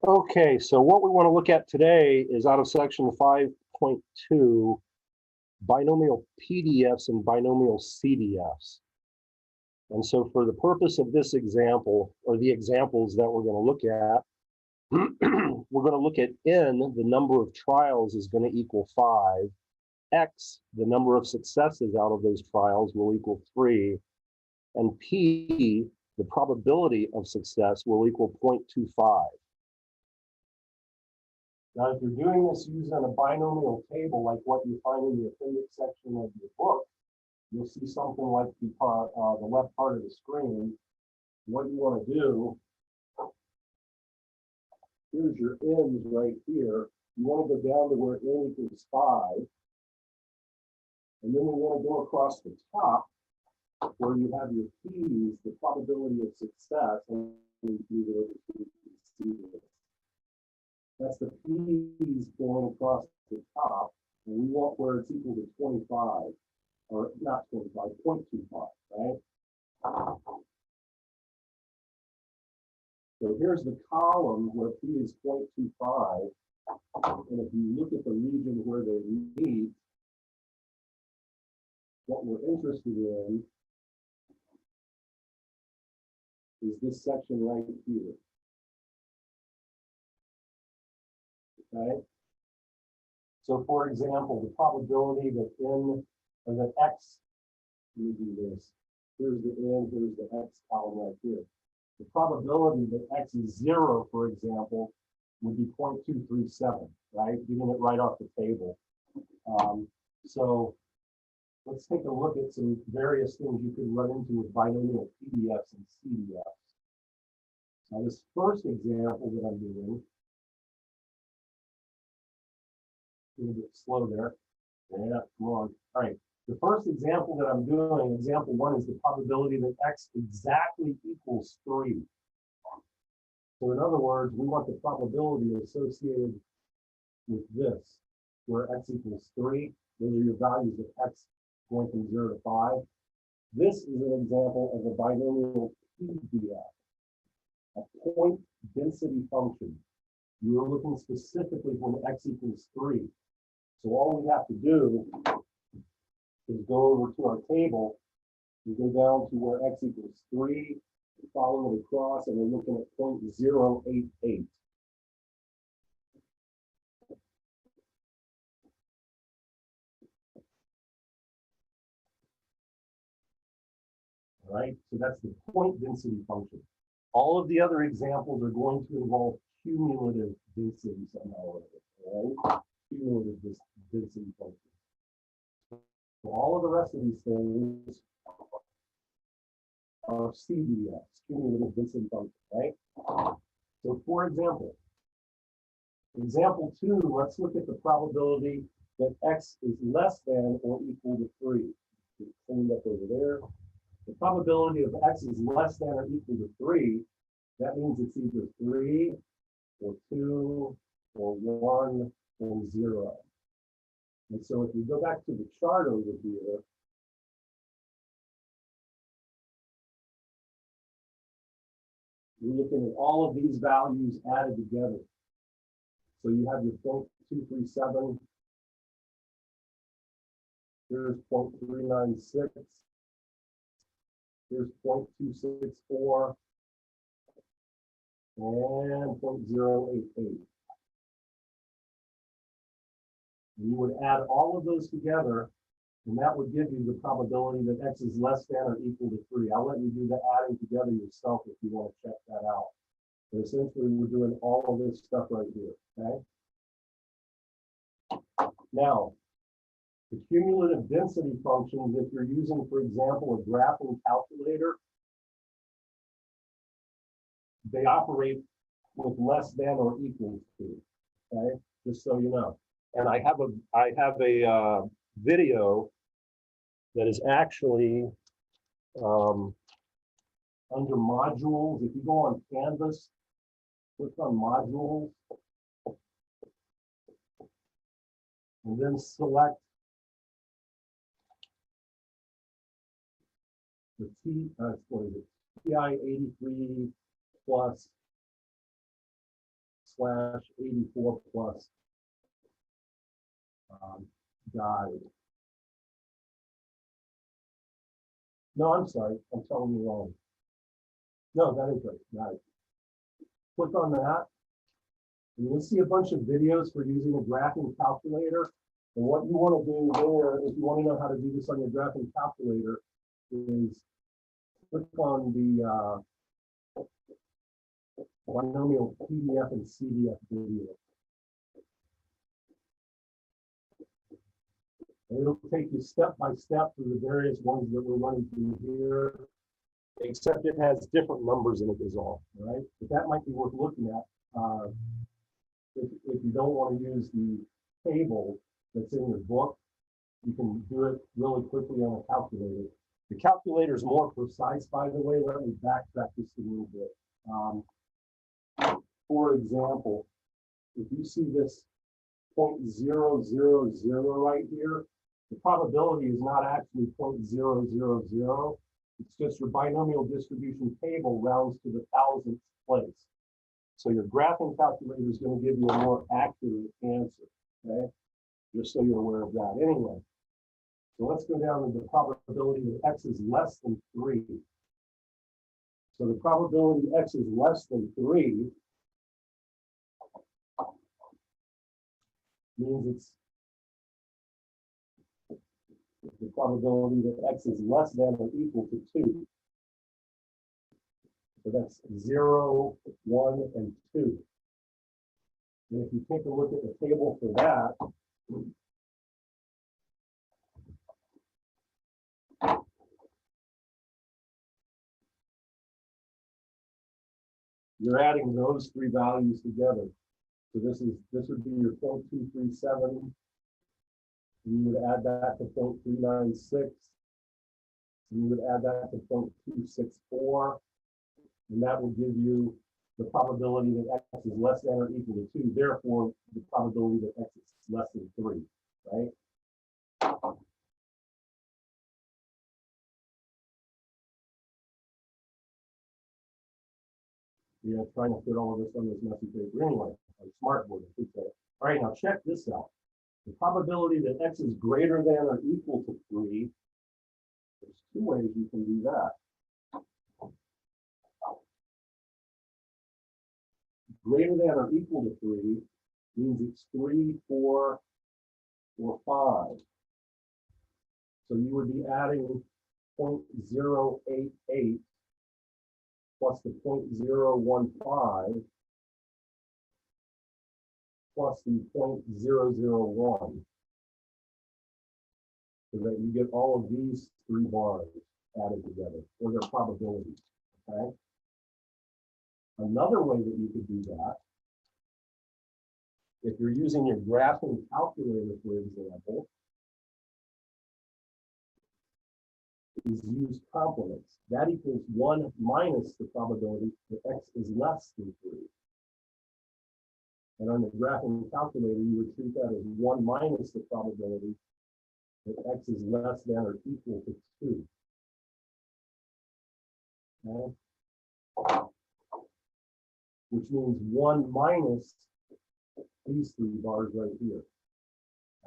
Okay, so what we want to look at today is out of section 5.2, binomial PDFs and binomial CDFs. And so for the purpose of this example, or the examples that we're going to look at, we're going to look at N, the number of trials is going to equal 5. X, the number of successes out of those trials will equal 3. And P, the probability of success will equal 0.25. Now, if you're doing this using a binomial table like what you find in the appendix section of your book, you'll see something like the left part of the screen. What you want to do, here's your N's right here. You want to go down to where N equals 5. And then we want to go across the top where you have your P's, the probability of success. And we do see this. That's the P's going across the top, and we want where it's equal to 25, or not 25, 0.25, right? So here's the column where P is 0.25, and if you look at the region where they meet, what we're interested in is this section right here. Okay. So for example, the probability that N or that X, let me do this. Here's the N, here's the X column right here. The probability that X is 0, for example, would be 0.237, right? Giving it right off the table. So let's take a look at some various things you could run into with binomial PDFs and CDFs. Now this first example that I'm doing, a little bit slow there. Yeah, come on. All right. The first example that I'm doing, example 1, is the probability that X exactly equals 3. So in other words, we want the probability associated with this, where X equals 3. Those are your values of X going from 0 to 5. This is an example of a binomial PDF, a point density function. You are looking specifically when X equals 3. So all we have to do is go over to our table, we go down to where X equals 3, follow it across, and we're looking at 0.088. All right, so that's the point density function. All of the other examples are going to involve cumulative density somehow or other, all right? Cumulative density function. So all of the rest of these things are CDFs, cumulative density function, right? So for example 2, let's look at the probability that X is less than or equal to 3. Clean up over there. The probability of X is less than or equal to 3, that means it's either 3 or 2 or 1 or 0. And so if you go back to the chart over here, you're looking at all of these values added together. So you have your 0.237, here's 0.396, here's 0.264, and 0.088. And you would add all of those together, and that would give you the probability that X is less than or equal to 3. I'll let you do the adding together yourself if you want to check that out. But essentially, we're doing all of this stuff right here, okay? Now, the cumulative density functions, if you're using, for example, a graphing calculator, they operate with less than or equal to, okay? Just so you know. And I have a video that is actually under modules. If you go on Canvas, click on modules, and then select the TI-83 plus slash 84 plus guide. No, I'm sorry, I'm telling you wrong. No, that is right, guide. Click on that, and you'll see a bunch of videos for using a graphing calculator. And what you want to do there, if you want to know how to do this on your graphing calculator, is click on the binomial PDF and CDF video. And it'll take you step by step through the various ones that we're running through here, except it has different numbers in it is all, right? But that might be worth looking at if you don't want to use the table that's in your book. You can do it really quickly on a calculator. The calculator is more precise, by the way. Let me backtrack just a little bit. For example, if you see this 0.000 right here, the probability is not actually 0.000. It's just your binomial distribution table rounds to the thousandth place. So your graphing calculator is going to give you a more accurate answer, okay? Just so you're aware of that. Anyway, so let's go down to the probability that x is less than 3. So the probability x is less than 3 means it's the probability that x is less than or equal to 2. So that's 0, 1, and 2. And if you take a look at the table for that, you're adding those three values together. So this would be your 0.237. And you would add that to 0.396. And you would add that to 0.264. And that will give you the probability that x is less than or equal to 2. Therefore, the probability that x is less than 3, right? Yeah, trying to fit all of this on this messy paper anyway. A smartboard, I should say. All right, now check this out. The probability that x is greater than or equal to 3, there's two ways you can do that. Greater than or equal to 3 means it's 3, 4, or 5. So you would be adding 0.088 plus the 0.015 plus the 0.001. So that you get all of these three bars added together, or their probabilities, okay? Another way that you could do that, if you're using your graphing calculator, for example, is use complements. That equals 1 minus the probability that x is less than 3. And on the graphing calculator, you would treat that as 1 minus the probability that x is less than or equal to 2. Okay? Which means 1 minus these three bars right here.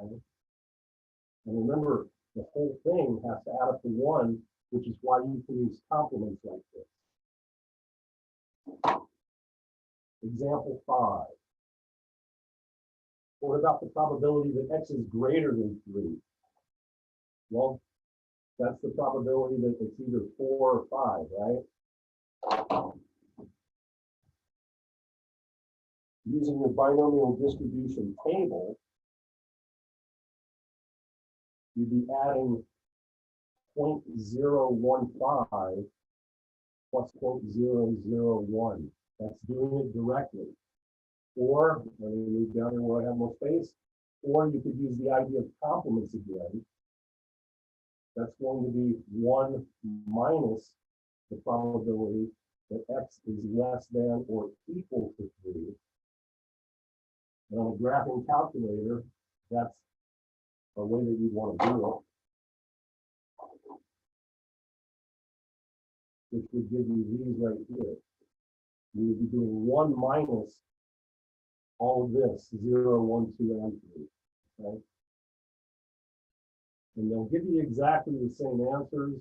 Okay? And remember, the whole thing has to add up to 1, which is why you can use complements like this. Example 5. What about the probability that x is greater than 3? Well, that's the probability that it's either 4 or 5, right? Using your binomial distribution table, you'd be adding 0.015 plus 0.001. That's doing it directly. Or, let me move down here where I have more space, or you could use the idea of complements again. That's going to be 1 minus the probability that x is less than or equal to 3. And on a graphing calculator, that's a way that you want to do it, which would give you these right here. You would be doing 1 minus all of this, 0, 1, 2, and 3, okay? And they'll give you exactly the same answers.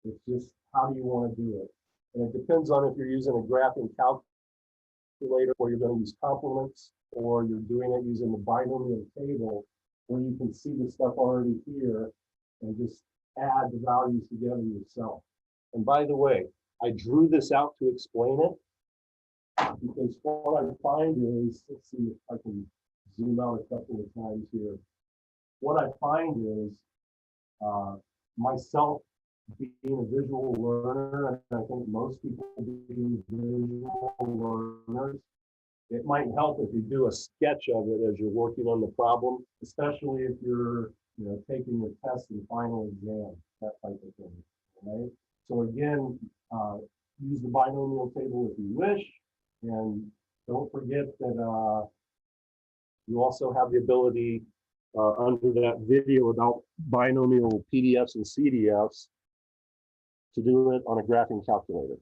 It's just how do you want to do it? And it depends on if you're using a graphing calculator or you're going to use complements, or you're doing it using the binomial table where you can see the stuff already here and just add the values together yourself. And by the way, I drew this out to explain it because what I find is, let's see if I can zoom out a couple of times here. What I find is myself being a visual learner, and I think most people being visual learners, it might help if you do a sketch of it as you're working on the problem, especially if you're taking the test and final exam, that type of thing. Right? So again, use the binomial table if you wish, and don't forget that you also have the ability under that video about binomial PDFs and CDFs to do it on a graphing calculator.